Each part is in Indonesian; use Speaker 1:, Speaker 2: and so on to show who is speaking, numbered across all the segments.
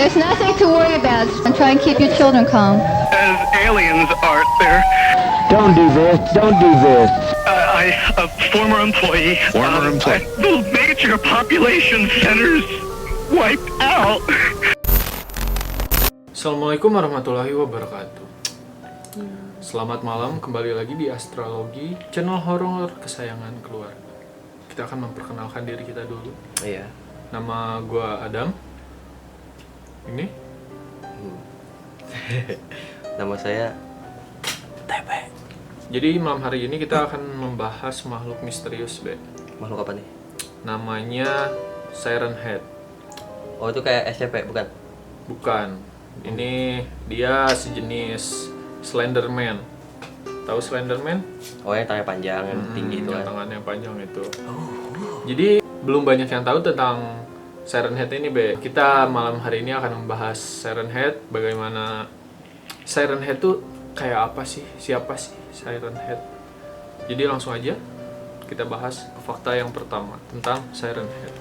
Speaker 1: There's nothing to worry about. And try and keep your children calm.
Speaker 2: As aliens are there.
Speaker 3: Don't do this. Don't do this.
Speaker 2: A former employee. The major population centers wiped out.
Speaker 4: Assalamualaikum warahmatullahi wabarakatuh. Selamat malam, kembali lagi di Astrologi, channel horor kesayangan keluarga. Kita akan memperkenalkan diri kita dulu.
Speaker 5: Iya.
Speaker 4: Nama gua Adam. Ini
Speaker 5: Nama saya TP.
Speaker 4: Jadi malam hari ini kita akan membahas makhluk misterius, Be.
Speaker 5: Makhluk apa nih?
Speaker 4: Namanya Siren Head.
Speaker 5: Oh, itu kayak SCP, bukan?
Speaker 4: Bukan. Ini dia sejenis Slenderman. Tahu Slenderman?
Speaker 5: Oh, yang tangannya panjang, yang tinggi itu
Speaker 4: Yang
Speaker 5: kan?
Speaker 4: tangannya panjang itu. Jadi belum banyak yang tahu tentang Siren Head ini, Be. Kita malam hari ini akan membahas Siren Head, bagaimana Siren Head tuh kayak apa sih? Siapa sih Siren Head? Jadi langsung aja kita bahas fakta yang pertama tentang Siren Head.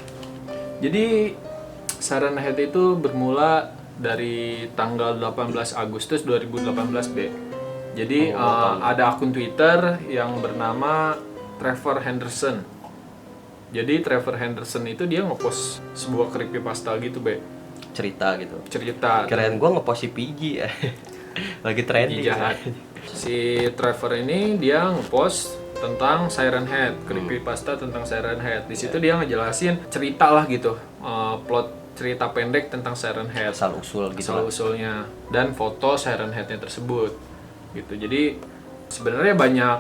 Speaker 4: Jadi Siren Head itu bermula dari tanggal 18 Agustus 2018, B. Jadi ada akun Twitter yang bernama Trevor Henderson. Jadi Trevor Henderson itu dia ngepost sebuah creepypasta gitu, Be.
Speaker 5: Cerita gitu.
Speaker 4: Cerita.
Speaker 5: Keren, gua ngepost si Piggy ya. Lagi trending.
Speaker 4: Jahat. Si Trevor ini dia ngepost tentang Siren Head, creepypasta tentang Siren Head. Di situ dia ngejelasin cerita lah gitu, plot cerita pendek tentang Siren Head.
Speaker 5: Asal usul gitu lah.
Speaker 4: Asal-usulnya dan foto Siren Head-nya tersebut. Gitu. Jadi sebenarnya banyak,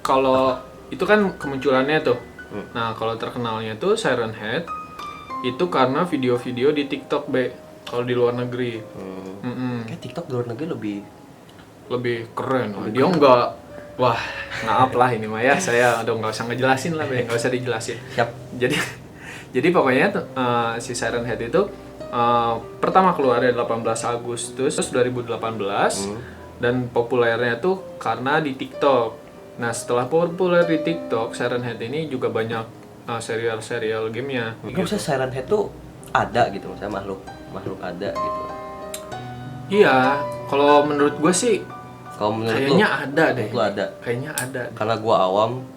Speaker 4: kalau itu kan kemunculannya tuh. Nah, kalau terkenalnya tuh Siren Head itu karena video-video di TikTok, Be. Kalau di luar negeri.
Speaker 5: Kayak TikTok di luar negeri
Speaker 4: Lebih keren. Dia nggak, wah, maaf lah ini mah ya, saya udah nggak usah ngejelasin lah, Be. Nggak usah dijelasin.
Speaker 5: Siap.
Speaker 4: Jadi pokoknya si Siren Head itu pertama keluar dari 18 Agustus 2018 dan populernya tuh karena di TikTok. Nah, setelah populer di TikTok, Siren Head ini juga banyak serial gamenya.
Speaker 5: Kok bisa Siren Head tuh ada gitu, misalnya makhluk ada gitu.
Speaker 4: Iya, kalau menurut gue sih
Speaker 5: Kalau menurut
Speaker 4: kayaknya
Speaker 5: lu,
Speaker 4: ada deh.
Speaker 5: Lu ada.
Speaker 4: Kayaknya ada.
Speaker 5: Karena gua awam,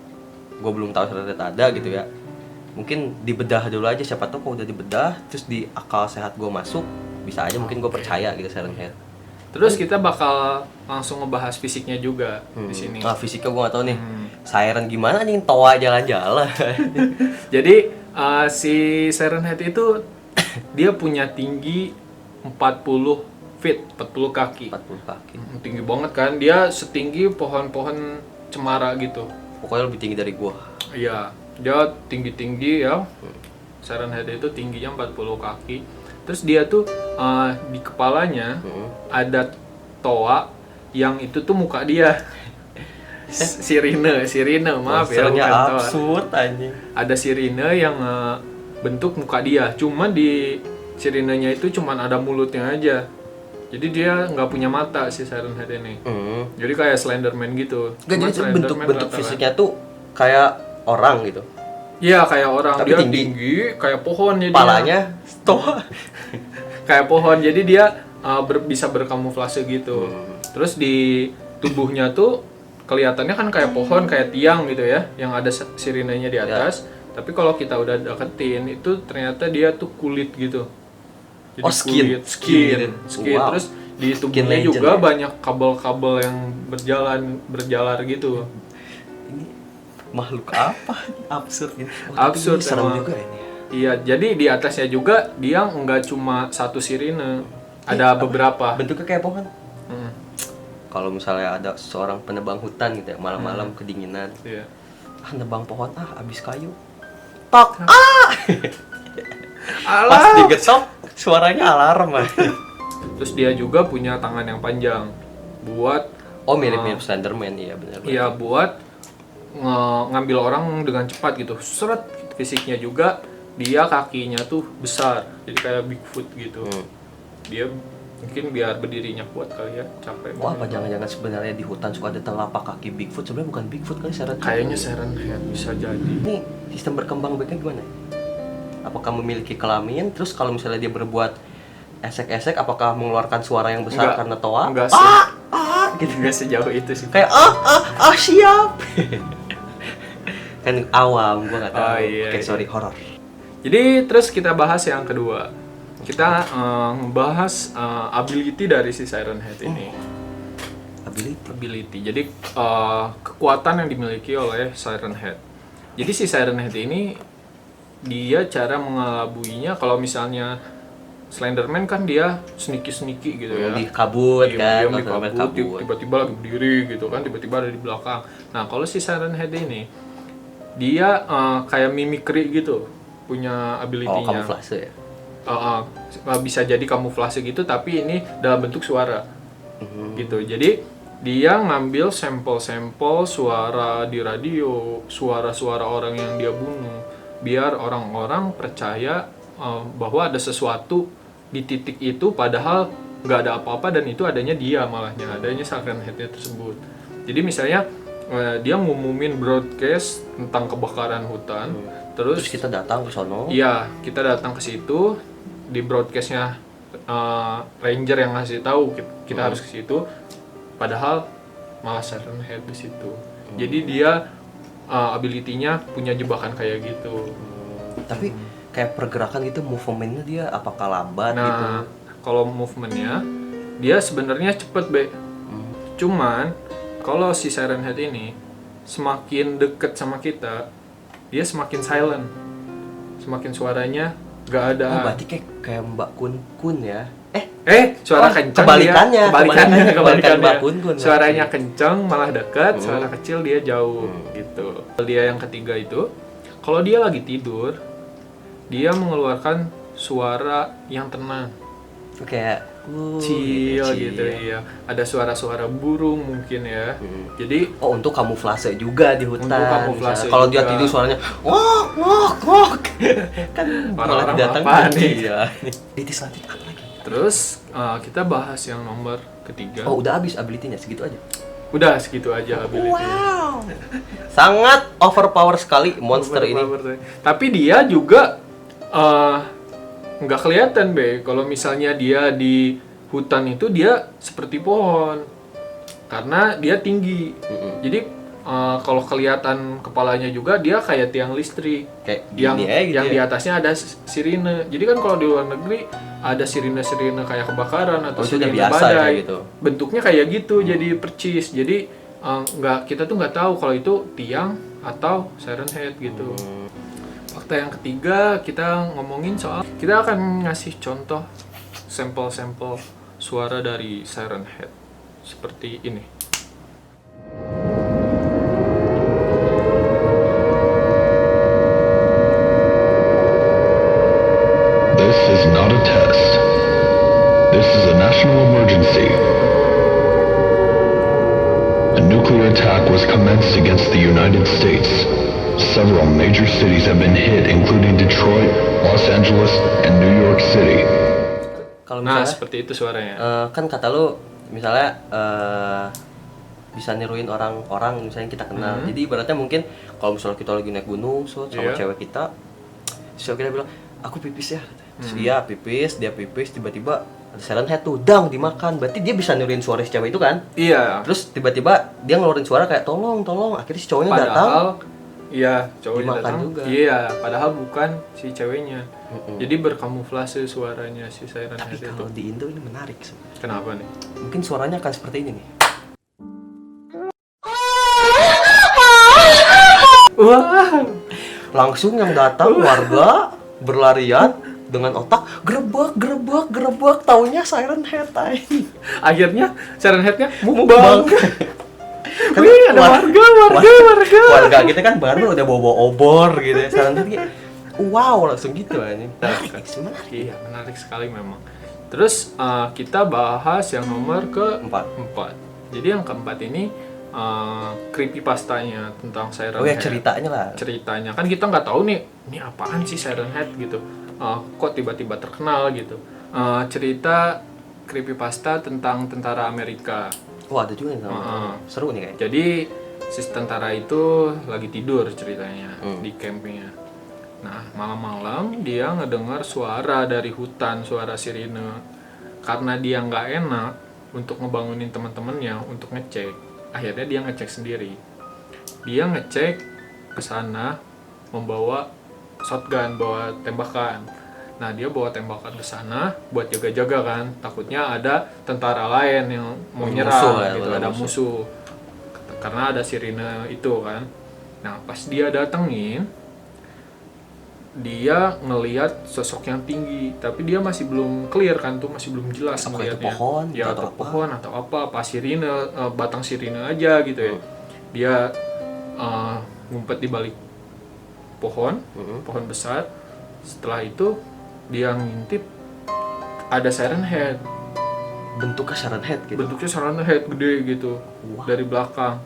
Speaker 5: gua belum tahu Siren Head ada gitu ya. Mungkin dibedah dulu aja, siapa tahu kalau udah dibedah terus di akal sehat gua masuk, bisa aja mungkin gua percaya gitu Siren Head.
Speaker 4: Terus kita bakal langsung ngebahas fisiknya juga di sini.
Speaker 5: Nah, fisiknya gua nggak tahu nih. Siren gimana nih, toa jalan-jalan.
Speaker 4: Jadi si Siren Head itu dia punya tinggi 40 feet, 40 kaki.
Speaker 5: 40 kaki.
Speaker 4: Tinggi banget kan, dia setinggi pohon-pohon cemara gitu.
Speaker 5: Pokoknya lebih tinggi dari gua.
Speaker 4: Iya, dia tinggi-tinggi ya. Siren Head itu tingginya 40 kaki. Terus dia tuh di kepalanya ada toa yang itu tuh muka dia. Sirine, maaf ya,
Speaker 5: Monsternya
Speaker 4: bukan toa.
Speaker 5: absurd anjing.
Speaker 4: Ada sirine yang bentuk muka dia. Cuma di sirinenya itu cuman ada mulutnya aja. Jadi dia nggak punya mata si Siren Head ini. Jadi kayak Slenderman gitu.
Speaker 5: Jadi
Speaker 4: Slenderman
Speaker 5: bentuk
Speaker 4: rata-rata.
Speaker 5: fisiknya tuh kayak orang gitu.
Speaker 4: Iya, kayak orang.
Speaker 5: Tapi
Speaker 4: dia
Speaker 5: tinggi.
Speaker 4: kayak pohon jadi.
Speaker 5: Kepalanya toa.
Speaker 4: Kayak pohon. Jadi dia bisa berkamuflase gitu. Terus di tubuhnya tuh kelihatannya kan kayak pohon, kayak tiang gitu ya, yang ada sirinenya di atas. Tapi kalau kita udah deketin itu ternyata dia tuh kulit gitu. Jadi
Speaker 5: Oh, skin.
Speaker 4: skin.
Speaker 5: Wow.
Speaker 4: Terus di tubuhnya
Speaker 5: legend
Speaker 4: juga
Speaker 5: ya?
Speaker 4: banyak kabel-kabel yang berjalar gitu.
Speaker 5: Ini makhluk apa? Absurd gitu.
Speaker 4: Absurd
Speaker 5: Tapi serem
Speaker 4: emang.
Speaker 5: juga ini.
Speaker 4: Iya, jadi di atasnya juga dia nggak cuma satu sirine, ada beberapa.
Speaker 5: Bentuknya kayak pohon.
Speaker 4: Hmm,
Speaker 5: Kalau misalnya ada seorang penebang hutan gitu ya, malam-malam kedinginan.
Speaker 4: iya.
Speaker 5: Nebang pohon, abis kayu. Tok. Pas
Speaker 4: Alah.
Speaker 5: digetok, suaranya alarm.
Speaker 4: Terus dia juga punya tangan yang panjang buat
Speaker 5: Oh, mirip-mirip Slenderman, iya benar.
Speaker 4: ya buat ngambil orang dengan cepat gitu. Seret, fisiknya juga dia kakinya tuh besar. Jadi kayak Bigfoot gitu. Dia mungkin biar berdirinya kuat kali ya, capek.
Speaker 5: Wah, apa jangan-jangan sebenarnya di hutan suka ada telapak kaki Bigfoot? Sebenarnya bukan Bigfoot kali, Siren Head.
Speaker 4: Kayaknya Siren Head bisa jadi.
Speaker 5: Ini sistem berkembang biaknya gimana? Apakah memiliki kelamin? Terus kalau misalnya dia berbuat esek-esek apakah mengeluarkan suara yang besar karena toa?
Speaker 4: Enggak
Speaker 5: Gitu.
Speaker 4: Enggak sejauh itu sih.
Speaker 5: Kayak siap. Kan awam, gua nggak tahu.
Speaker 4: Oh, iya,
Speaker 5: Oke,
Speaker 4: iya.
Speaker 5: sorry, horor.
Speaker 4: Jadi terus kita bahas yang kedua. Kita ngebahas ability dari si Siren Head ini. Ability. Jadi kekuatan yang dimiliki oleh Siren Head. Jadi si Siren Head ini dia cara mengelabuinya kalau misalnya Slenderman kan dia sneaky gitu ya.
Speaker 5: Di kabut kan,
Speaker 4: Dia di kabut, tiba-tiba lagi berdiri gitu kan, tiba-tiba ada di belakang. Nah, kalau si Siren Head ini dia kayak mimikry gitu, punya ability-nya.
Speaker 5: Kamuflase ya.
Speaker 4: Bisa jadi kamuflase gitu, tapi ini dalam bentuk suara. Gitu. Jadi dia ngambil sampel-sampel suara di radio, suara-suara orang yang dia bunuh, biar orang-orang percaya bahwa ada sesuatu di titik itu, padahal nggak ada apa-apa dan itu adanya dia malahnya, adanya Siren Head-nya tersebut. Jadi misalnya dia ngumumin broadcast tentang kebakaran hutan, terus
Speaker 5: kita datang ke sono.
Speaker 4: Iya, kita datang ke situ, di broadcastnya ranger yang ngasih tahu kita harus ke situ, padahal malah Siren Head di situ. Jadi dia ability-nya punya jebakan kayak gitu.
Speaker 5: Tapi kayak pergerakan gitu, movementnya dia apakah lambat gitu?
Speaker 4: Nah, kalau movementnya dia sebenarnya cepet, Be. Cuman kalau si Siren Head ini semakin deket sama kita, dia semakin silent, semakin suaranya nggak ada.
Speaker 5: Oh, berarti kayak Mbak Kun ya?
Speaker 4: Suara kencang
Speaker 5: kebalikannya,
Speaker 4: kebalikannya.
Speaker 5: Mbak Kun.
Speaker 4: Suaranya kencang malah dekat, suara kecil dia jauh gitu. Dia yang ketiga itu, kalau dia lagi tidur, dia mengeluarkan suara yang tenang,
Speaker 5: kayak
Speaker 4: chill gitu ya. Ada suara-suara burung mungkin ya. Jadi
Speaker 5: untuk kamuflase juga di hutan.
Speaker 4: Untuk kamuflase
Speaker 5: kalau dia
Speaker 4: juga.
Speaker 5: tidur suaranya wok kan malah
Speaker 4: Orang-orang
Speaker 5: datang
Speaker 4: apa nih?
Speaker 5: Iya. Selanjutnya apa lagi?
Speaker 4: Terus kita bahas yang nomor ketiga.
Speaker 5: Oh, udah habis ability-nya segitu aja.
Speaker 4: Udah segitu aja ability-nya.
Speaker 5: Sangat overpower sekali monster ini.
Speaker 4: Tapi dia juga nggak kelihatan, Be. Kalau misalnya dia di hutan itu dia seperti pohon karena dia tinggi. Jadi kalau kelihatan kepalanya juga dia kayak tiang listrik.
Speaker 5: Kayak
Speaker 4: yang
Speaker 5: gitu
Speaker 4: di atasnya ada sirine. Jadi kan kalau di luar negeri ada sirine-sirine kayak kebakaran atau
Speaker 5: itu udah
Speaker 4: sirine
Speaker 5: biasa
Speaker 4: badai.
Speaker 5: kayak gitu.
Speaker 4: Bentuknya kayak gitu, jadi percis. Jadi kita tuh nggak tahu kalau itu tiang atau Siren Head gitu. Fakta yang ketiga, kita ngomongin soal, kita akan ngasih contoh sampel-sampel suara dari Siren Head seperti ini.
Speaker 6: This is not a test. This is a national emergency. A nuclear attack was commenced against the United States. Several major cities have been hit, including Detroit, Los Angeles, and New York City.
Speaker 5: Kalau
Speaker 4: Nah,
Speaker 5: misalnya,
Speaker 4: seperti itu suaranya.
Speaker 5: kan kata lu, misalnya bisa niruin orang-orang misalnya kita kenal. Jadi ibaratnya mungkin kalau misalnya kita lagi naik gunung sama cewek kita, terus kita bilang, aku pipis ya. Terus dia pipis, tiba-tiba ada Siren Head tuh, dang, dimakan. Berarti dia bisa niruin suara si cewek itu kan?
Speaker 4: Iya.
Speaker 5: Terus tiba-tiba dia ngeluarin suara kayak tolong. Akhirnya si cowoknya datang.
Speaker 4: Padahal, iya, cowoknya
Speaker 5: dimakan
Speaker 4: datang.
Speaker 5: juga.
Speaker 4: Iya, padahal bukan si ceweknya. Jadi berkamuflase suaranya si Siren
Speaker 5: Tapi
Speaker 4: Head itu.
Speaker 5: kalau di Indo ini menarik sebenarnya.
Speaker 4: Kenapa nih?
Speaker 5: Mungkin suaranya akan seperti ini nih.
Speaker 4: Wah,
Speaker 5: Langsung yang datang warga berlarian dengan otak gerebek, taunya Siren Head aja.
Speaker 4: akhirnya Siren Head-nya mukbang.
Speaker 5: Kan
Speaker 4: Wih, ada warga.
Speaker 5: Warga kita kan baru udah bawa obor gitu ya. Siren Head kayak wow, langsung gitu aja.
Speaker 4: Iya, menarik sekali memang. Terus kita bahas yang nomor keempat. Jadi yang keempat ini creepypastanya tentang Siren
Speaker 5: Oh ya,
Speaker 4: Head. Ceritanya kan kita nggak tahu nih, ini apaan sih Siren Head gitu. Kok tiba-tiba terkenal gitu. Cerita creepypasta tentang tentara Amerika.
Speaker 5: Oh, ada juga yang seru nih kayaknya.
Speaker 4: Jadi si tentara itu lagi tidur ceritanya di campingnya. Nah, malam-malam dia ngedengar suara dari hutan, suara sirine. Karena dia nggak enak untuk ngebangunin teman-temannya untuk ngecek, akhirnya dia ngecek sendiri. Dia ngecek ke sana membawa shotgun, bawa tembakan. Nah, dia bawa tembakan ke sana buat jaga-jaga kan, takutnya ada tentara lain yang mau nyerang gitu, ada musuh. Karena ada sirine itu kan. Nah, pas dia datengin, dia ngelihat sosok yang tinggi, tapi dia masih belum clear kan tuh, masih belum jelas ngelihatnya.
Speaker 5: Pohon,
Speaker 4: ya atau pohon atau apa sirine, batang sirine aja gitu ya. Dia ngumpet di balik pohon besar. Setelah itu dia ngintip ada siren head.
Speaker 5: Bentuknya siren head gitu.
Speaker 4: Bentuknya siren head gede gitu dari belakang.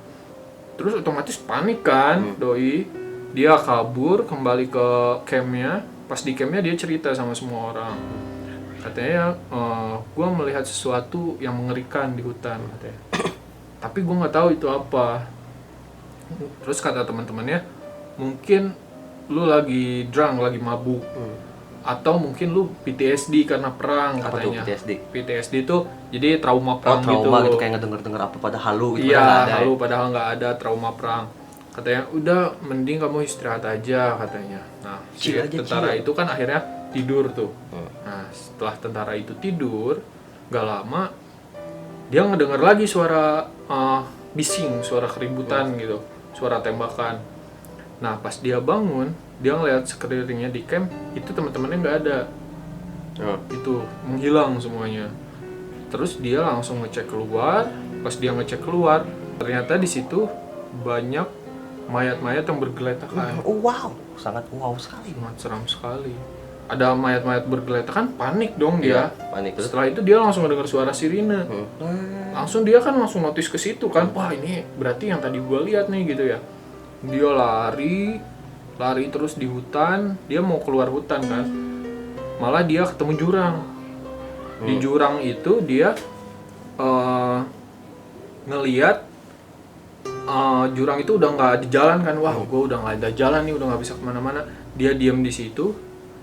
Speaker 4: Terus otomatis panik kan, doi. Dia kabur kembali ke campnya. Pas di campnya dia cerita sama semua orang. Katanya, gue melihat sesuatu yang mengerikan di hutan katanya. Tapi gue nggak tahu itu apa. Terus kata teman-temannya, mungkin lu lagi drunk, lagi mabuk. Atau mungkin lu PTSD karena perang.
Speaker 5: Apa
Speaker 4: katanya.
Speaker 5: tuh PTSD?
Speaker 4: PTSD itu jadi trauma perang gitu.
Speaker 5: Trauma gitu kayak ngedenger-denger apa pada halu gitu.
Speaker 4: Iya, halu padahal nggak ada, trauma perang. Katanya, udah mending kamu istirahat aja katanya. Nah, si tentara itu kan akhirnya tidur tuh. Nah, setelah tentara itu tidur, gak lama dia ngedengar lagi suara bising, suara keributan gitu, suara tembakan. Nah, pas dia bangun, dia ngeliat sekelilingnya di camp, itu teman-temannya nggak ada. Itu menghilang semuanya. Terus dia langsung ngecek keluar. Pas dia ngecek keluar, ternyata di situ banyak mayat-mayat yang bergeletakan.
Speaker 5: Wow, sangat wow sekali.
Speaker 4: Sangat seram sekali. Ada mayat-mayat bergeletakan, panik dong dia.
Speaker 5: Panik.
Speaker 4: Setelah itu dia langsung mendengar suara sirine. Langsung dia kan langsung notice ke situ kan. Wah, ini berarti yang tadi gua lihat nih gitu ya. Dia lari terus di hutan. Dia mau keluar hutan kan. Malah dia ketemu jurang. Di jurang itu dia ngelihat jurang itu udah nggak ada jalan kan. Wah, gue udah nggak ada jalan nih, udah nggak bisa kemana-mana. Dia diam di situ.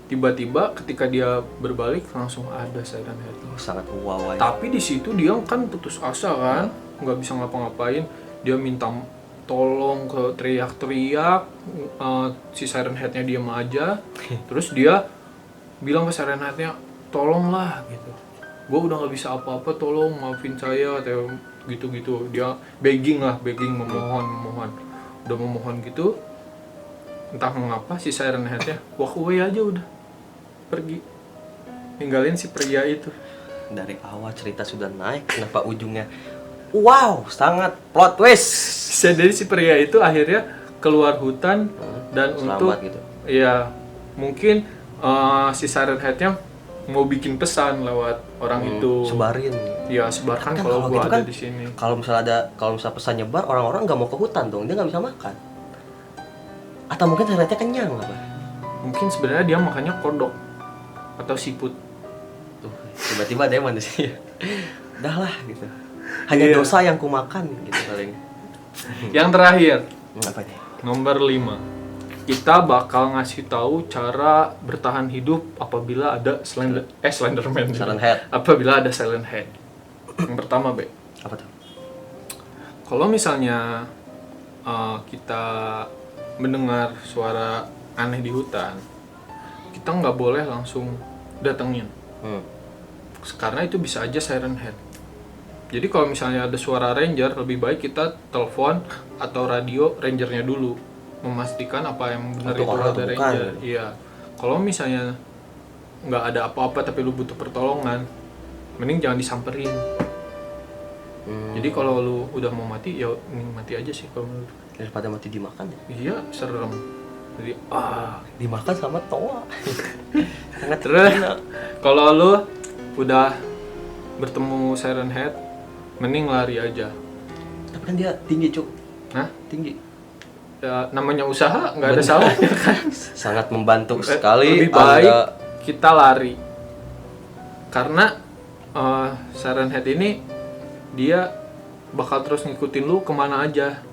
Speaker 4: Tiba-tiba ketika dia berbalik langsung ada siren head.
Speaker 5: Sangat wow.
Speaker 4: Tapi di situ dia kan putus asa kan, nggak bisa ngapa-ngapain. Dia minta tolong, ke teriak-teriak. Si siren headnya diam aja. Terus dia bilang ke siren headnya, tolonglah gitu. Gue udah nggak bisa apa-apa, tolong maafin saya atau gitu-gitu. Dia begging, memohon. Udah memohon gitu, entah mengapa si siren headnya walk away aja, udah pergi, ninggalin si pria itu.
Speaker 5: Dari awal cerita sudah naik, kenapa ujungnya wow, sangat plot twist.
Speaker 4: Jadi si pria itu akhirnya keluar hutan dan
Speaker 5: selamat
Speaker 4: untuk
Speaker 5: gitu.
Speaker 4: Ya mungkin si siren headnya mau bikin pesan lewat orang itu.
Speaker 5: Sebarin.
Speaker 4: Ya, sebarkan
Speaker 5: Kan
Speaker 4: kalau gua
Speaker 5: gitu
Speaker 4: ada
Speaker 5: kan,
Speaker 4: di sini.
Speaker 5: Kalau misalnya pesan nyebar, orang-orang nggak mau ke hutan dong, dia nggak bisa makan. Atau mungkin ternyata kenyang apa?
Speaker 4: Mungkin sebenarnya dia makannya kodok atau siput.
Speaker 5: Tuh, tiba-tiba ada manusia. Dah lah gitu. Hanya dosa yang kumakan gitu paling.
Speaker 4: Yang terakhir,
Speaker 5: Apa nih?
Speaker 4: nomor 5. Kita bakal ngasih tahu cara bertahan hidup apabila ada Slenderman.
Speaker 5: Siren head.
Speaker 4: Apabila ada silent head. Yang pertama, Be.
Speaker 5: Apa tuh?
Speaker 4: Kalau misalnya kita mendengar suara aneh di hutan, kita nggak boleh langsung datengin. Karena itu bisa aja siren head. Jadi kalau misalnya ada suara ranger, lebih baik kita telepon atau radio rangernya dulu, memastikan apa yang benar itu ada ranger. Iya. Kalau misalnya nggak ada apa-apa tapi lu butuh pertolongan, mending jangan disamperin. Jadi kalau lu udah mau mati, ya mending mati aja sih kalau menurut.
Speaker 5: Daripada mati dimakan ya?
Speaker 4: Iya, serem. Jadi
Speaker 5: Dimakan sama toa. Sangat
Speaker 4: terus kalau lu udah bertemu siren head, mending lari aja.
Speaker 5: Tapi kan dia tinggi, Cuk.
Speaker 4: Hah?
Speaker 5: Tinggi.
Speaker 4: Ya, namanya usaha, nggak ada salahnya kan.
Speaker 5: Sangat membantu sekali.
Speaker 4: Lebih baik kita lari. Karena siren head ini dia bakal terus ngikutin lu kemana aja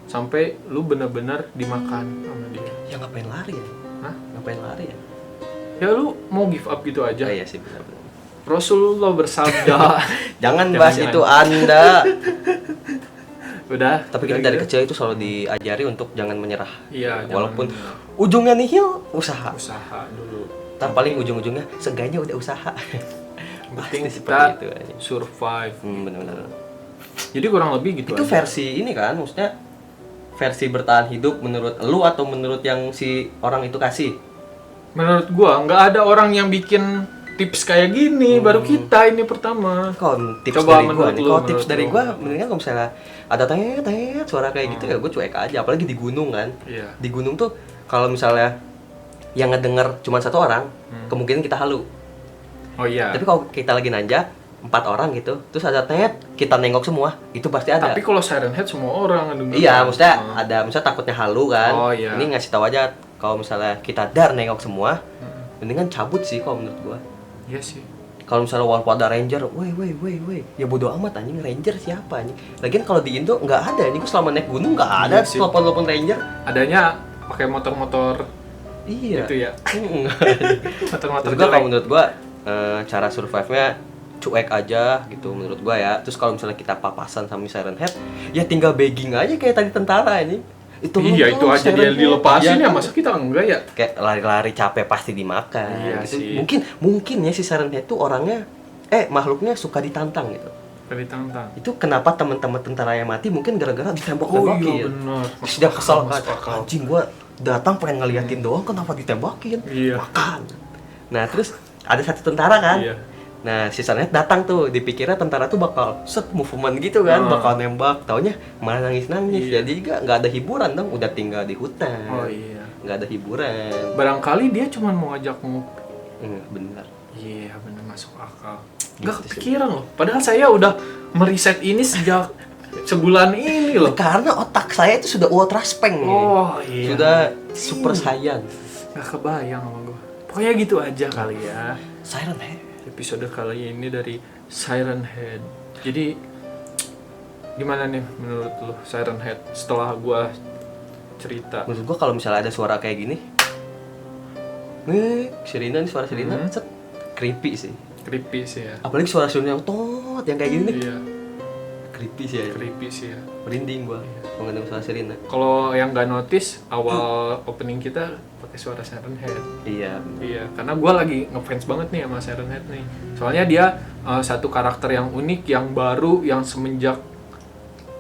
Speaker 4: sampai lu benar-benar dimakan sama dia.
Speaker 5: Ya ngapain lari ya?
Speaker 4: Hah?
Speaker 5: Ngapain lari ya?
Speaker 4: Ya lu mau give up gitu aja.
Speaker 5: Oh, iya sih benar-benar.
Speaker 4: Rasulullah bersabda.
Speaker 5: Jangan bahas
Speaker 4: Jangan.
Speaker 5: itu Anda.
Speaker 4: Udah.
Speaker 5: Tapi kita
Speaker 4: udah
Speaker 5: dari
Speaker 4: gitu.
Speaker 5: kecil itu selalu diajari untuk jangan menyerah.
Speaker 4: Iya,
Speaker 5: Walaupun
Speaker 4: jangan
Speaker 5: ujungnya nihil, usaha.
Speaker 4: usaha dulu.
Speaker 5: Ntar paling ujung-ujungnya seenggaknya udah usaha.
Speaker 4: Yang penting
Speaker 5: Pasti
Speaker 4: kita
Speaker 5: seperti itu aja.
Speaker 4: survive.
Speaker 5: Benar-benar.
Speaker 4: Jadi kurang lebih gitu
Speaker 5: Itu
Speaker 4: aja.
Speaker 5: versi ini kan, maksudnya versi bertahan hidup menurut lu atau menurut yang si orang itu kasih?
Speaker 4: Menurut gua nggak ada orang yang bikin tips kayak gini, baru kita ini pertama.
Speaker 5: Kok tips
Speaker 4: Coba
Speaker 5: dari gua
Speaker 4: menurut
Speaker 5: nih?
Speaker 4: lu,
Speaker 5: Kalau tips
Speaker 4: menurut
Speaker 5: dari
Speaker 4: lu.
Speaker 5: gua, mendingan kalau misalnya ada tet suara kayak gitu ya gue cuek aja. Apalagi di gunung kan.
Speaker 4: Iya.
Speaker 5: Di gunung tuh kalau misalnya yang ngedenger cuma satu orang, kemungkinan kita halu.
Speaker 4: Oh iya.
Speaker 5: Tapi kalau kita lagi nanjak 4 orang gitu, terus ada tet, kita nengok semua, itu pasti ada.
Speaker 4: Tapi kalau Siren Head semua orang denger.
Speaker 5: Iya, maksudnya
Speaker 4: Oh.
Speaker 5: ada, misalnya takutnya halu kan.
Speaker 4: Oh, iya.
Speaker 5: Ini ngasih tahu aja kalau misalnya kita dar nengok semua, mendingan cabut sih kalau menurut gua.
Speaker 4: Iya sih.
Speaker 5: Kalau misalnya walaupun ada ranger, woi, ya bodo amat anjing, ranger siapa anjing. Lagian kalau di Indo nggak ada, ini gua selama naik gunung nggak ada
Speaker 4: Iya sih.
Speaker 5: telepon ranger.
Speaker 4: Adanya pakai motor-motor
Speaker 5: Iya.
Speaker 4: itu ya. Motor-motor
Speaker 5: Terus gua kalau
Speaker 4: jelek.
Speaker 5: menurut gua cara survive-nya cuek aja gitu menurut gua ya. Terus kalau misalnya kita papasan sama Siren Head, ya tinggal begging aja kayak tadi tentara ini.
Speaker 4: Iya, itu aja dia dilepasin ya, masa kita enggak ya?
Speaker 5: Kayak lari-lari capek pasti dimakan.
Speaker 4: Iya
Speaker 5: gitu.
Speaker 4: sih.
Speaker 5: Mungkin ya si Siren Head tuh orangnya makhluknya suka ditantang gitu.
Speaker 4: Kali tantang.
Speaker 5: Itu kenapa teman-teman tentara yang mati mungkin gara-gara
Speaker 4: Oh
Speaker 5: ditembak-tembakin.
Speaker 4: iya benar.
Speaker 5: Terus dia kesel kan,
Speaker 4: Masuk akal.
Speaker 5: anjing gua datang pengen ngeliatin doang kenapa ditembakin.
Speaker 4: Iya.
Speaker 5: Makan. Nah terus ada satu tentara kan.
Speaker 4: Iya.
Speaker 5: Nah si Siren Head datang tuh, dipikirnya tentara tuh bakal set movement gitu kan, bakal nembak. Taunya malah nangis-nangis.
Speaker 4: Iya.
Speaker 5: Jadi nggak ada hiburan dong, udah tinggal di hutan.
Speaker 4: Oh iya.
Speaker 5: Nggak ada hiburan.
Speaker 4: Barangkali dia cuma mau ngajak ngopi.
Speaker 5: Bener.
Speaker 4: Iya, benar masuk akal.
Speaker 5: Gitu
Speaker 4: Gak
Speaker 5: sih.
Speaker 4: kepikiran loh. Padahal saya udah meriset ini sejak sebulan ini loh.
Speaker 5: Karena otak saya itu sudah ultra speng nih.
Speaker 4: Oh iya.
Speaker 5: Sudah super science.
Speaker 4: Gak kebayang sama gue. Pokoknya gitu aja kali ya.
Speaker 5: Siren Head.
Speaker 4: Episode kali ini dari Siren Head. Jadi gimana nih menurut lo Siren Head setelah gua cerita?
Speaker 5: Menurut gua kalau misalnya ada suara kayak gini, nih sirina nih suara sirina, set creepy sih.
Speaker 4: Creepy sih ya.
Speaker 5: Apalagi suara sirina yang tot yang kayak gini nih,
Speaker 4: Iya,
Speaker 5: creepy sih ya.
Speaker 4: creepy sih ya.
Speaker 5: Merinding gua mengenai suara sirina.
Speaker 4: Kalau yang gak notice awal opening kita pakai suara Siren Head.
Speaker 5: Iya.
Speaker 4: Iya, karena gue lagi ngefans banget nih sama Siren Head nih. Soalnya dia satu karakter yang unik, yang baru, yang semenjak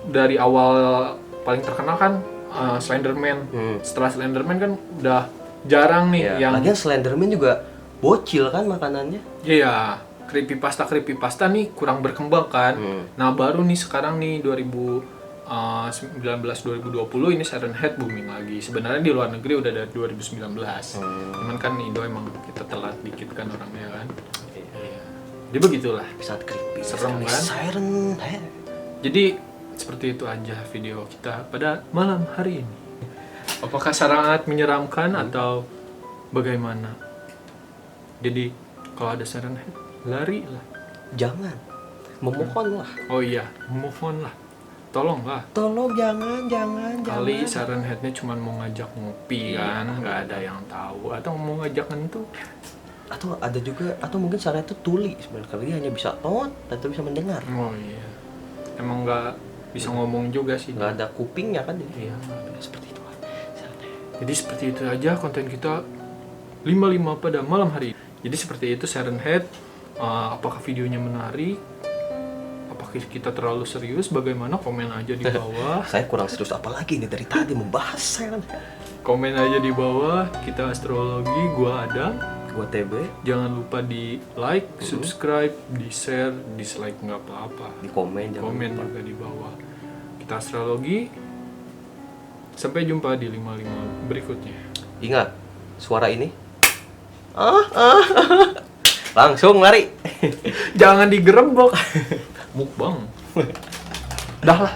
Speaker 4: dari awal paling terkenal kan Slenderman. Setelah Slenderman kan udah jarang nih
Speaker 5: Iya.
Speaker 4: yang
Speaker 5: Lagian Slenderman juga bocil kan makanannya.
Speaker 4: iya, creepypasta nih kurang berkembang kan. Nah, baru nih sekarang nih 2019-2020 ini Siren Head booming lagi. Sebenarnya di luar negeri udah dari 2019. Cuman kan Indo emang kita telat dikit kan orangnya kan. Iya. Jadi begitulah.
Speaker 5: Saat creepy.
Speaker 4: Serem
Speaker 5: sekali.
Speaker 4: kan?
Speaker 5: Siren Head.
Speaker 4: Jadi seperti itu aja video kita pada malam hari ini. Apakah sangat menyeramkan atau bagaimana? Jadi kalau ada Siren Head, lari lah.
Speaker 5: Jangan. Memohonlah.
Speaker 4: Oh iya, move on lah. Tolonglah.
Speaker 5: Tolong jangan.
Speaker 4: Kali Siren Head-nya cuma mau ngajak ngopi kan, nggak ada yang tahu. Atau mau ngajak ngentut.
Speaker 5: Atau ada juga, atau mungkin Siren itu tuli sebenarnya. Kalau dia hanya bisa tot, atau bisa mendengar.
Speaker 4: Oh iya. Emang nggak bisa ngomong juga sih.
Speaker 5: Nggak ada kupingnya kan dia.
Speaker 4: Iya, nggak ada.
Speaker 5: Seperti itu.
Speaker 4: Jadi seperti itu aja konten kita 55 pada malam hari ini. Jadi seperti itu Siren Head. Apakah videonya menarik? Apakah kita terlalu serius? Bagaimana? Komen aja di bawah.
Speaker 5: Saya kurang serius apalagi ini dari tadi membahas Siren Head.
Speaker 4: Komen aja di bawah. Kita astrologi. Gua Adam.
Speaker 5: Gua TB.
Speaker 4: Jangan lupa di like, subscribe, di share, dislike nggak apa-apa.
Speaker 5: Di komen jangan
Speaker 4: Komen
Speaker 5: lupa.
Speaker 4: juga di bawah. Kita astrologi. Sampai jumpa di 55 berikutnya.
Speaker 5: Ingat, suara ini langsung lari.
Speaker 4: Jangan digerebek. Mukbang. Dah lah.